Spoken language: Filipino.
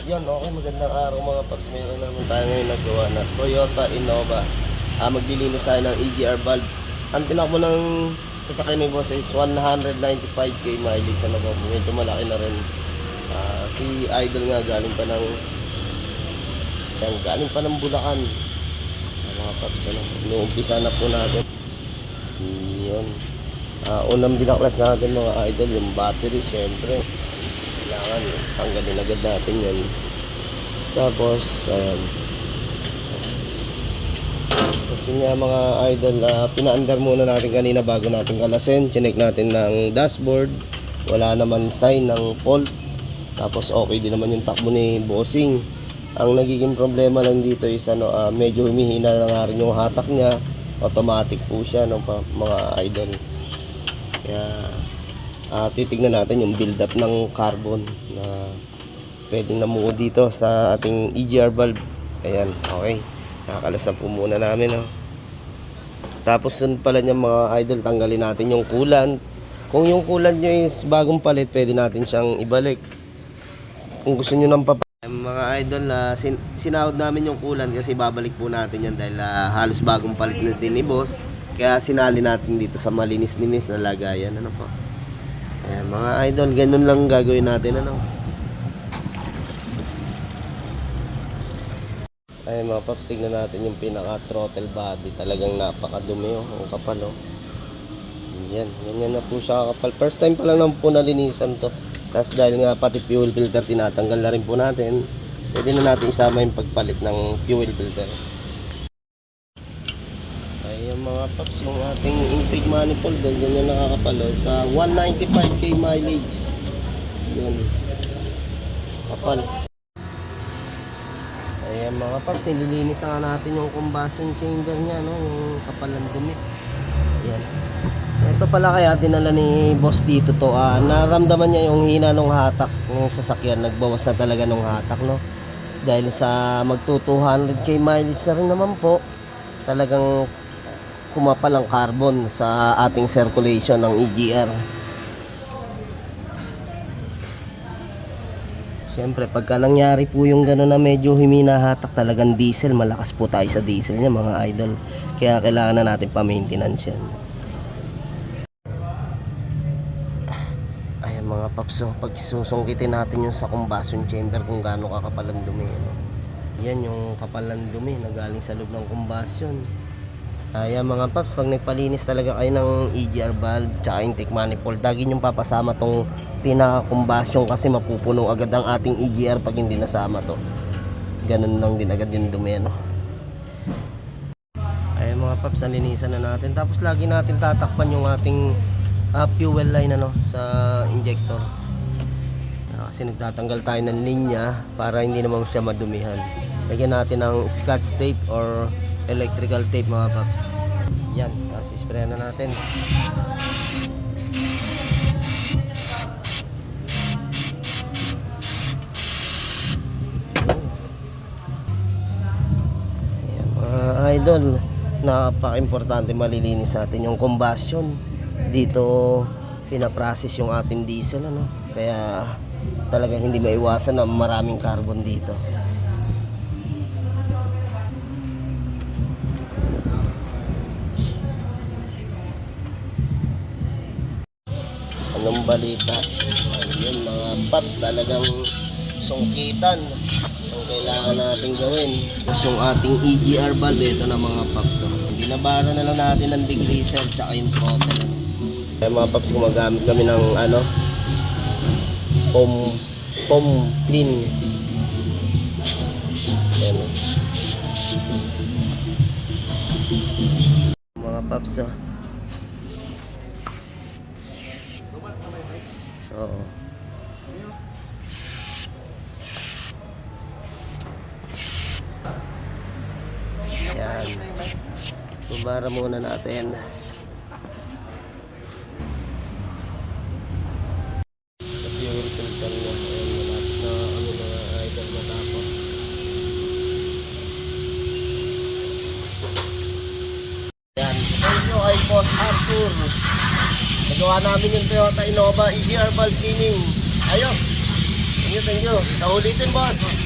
Yan, okay, magandang araw mga paps. Meron naman tayo ngayon nagawa na Toyota Innova. Maglilinis tayo ng EGR valve. Ang tinakbo ng sasakyan ni boss is 195k mileage. Ano ba, medyo malaki na rin. Si Idol nga galing pa ng Bulacan. Mga paps, ano, inuumpisa na po natin. Yun. Unang binaklas natin mga Idol, yung battery, syempre kailangan tanggalin agad natin yan. Tapos ayan, kasi nga mga Idol, pinaandar muna natin kanina bago natin kalasin. Chinek natin ng dashboard, wala naman sign ng fault. Tapos okay din naman yung takbo ni bossing. Ang nagiging problema lang dito is medyo humihina na nga rin yung hatak niya. Automatic po siya, no, mga Idol. Kaya titignan natin yung build up ng carbon na pwedeng namuo dito sa ating EGR valve. Ayan, okay, nakakalas po muna namin, no? Tapos dun pala niya mga Idol, tanggalin natin yung coolant. Kung yung coolant nyo is bagong palit, pwede natin siyang ibalik. Kung gusto nyo ng mga Idol, sinahod namin yung coolant kasi babalik po natin yan dahil halos bagong palit na din ni boss. Kaya sinali natin dito sa malinis-linis na lagayan, ano po. Ayan, mga Idol, ganun lang gagawin natin, ano. Ayan mga paps, tignan natin yung pinaka throttle body. Talagang napakadumi, oh, ang kapal, oh. Yan, ganyan na po siya kapal. First time pa lang naman po nalinisan to. Tapos dahil nga pati fuel filter tinatanggal na rin po natin, pwede na natin isama yung pagpalit ng fuel filter. Ayan mga paps, yung ating intake manifold doon, ganyan nakakapalo sa 195k mileage. Yun, kapal. Ayan mga paps, nililinis na natin yung combustion chamber nya, no? Yung kapal ng dumi. Ayan. Ito pala kaya dinala ni boss dito to, naramdaman niya yung hina ng hatak ng sasakyan. Nagbawas na talaga ng hatak, no? Dahil sa magto 200k mileage na rin naman po, talagang kumapal ang carbon sa ating circulation ng EGR. Siyempre pagka nangyari po yung gano'n na medyo humina hatak, talagang diesel, malakas po tayo sa diesel niya mga Idol. Kaya kailangan na natin pa-maintenance yan. Ayan mga paps, pag susungkitin natin yung sa combustion chamber kung gaano kakapal ang dumi, no? Yan yung kapal ng dumi na galing sa loob ng combustion. Ayan mga paps, pag nagpalinis talaga kayo ng EGR valve tsaka intake manifold, lagi nyo papasama tong pinaka-combustion kasi mapupuno agad ang ating EGR pag hindi nasama to. Ganun lang din agad yung dumi, no? Ayan mga paps, nalinisan na natin. Tapos lagi natin tatakpan yung ating fuel line, ano, sa injector. Kasi nagtatanggal tayo ng linya para hindi naman siya madumihan. Lagyan natin ng scotch tape or electrical tape mga paps. Yan, tapos spray na natin. Ayan, mga Idol, napaka-importante malilinis natin yung combustion. Dito pinaprocess yung ating diesel, ano, kaya talagang hindi maiwasan na maraming carbon dito. Anong balita? Ayun mga paps, talagang sungkitan ang kailangan natin gawin. Tapos yung ating EGR valve, ito na mga paps, binabara na lang natin ng degreaser tsaka yung throttle. Kaya mga paps, gumagamit kami ng foam clean. Ayan. Mga paps, so yan, bubara muna natin. Fuel filter niya, malapit na Idol matapos. Yan, thank you kay Boss Arthur. Nagawa namin yung Toyota Innova EGR valve cleaning. Ayos. Thank you. Sa ulitin, boss.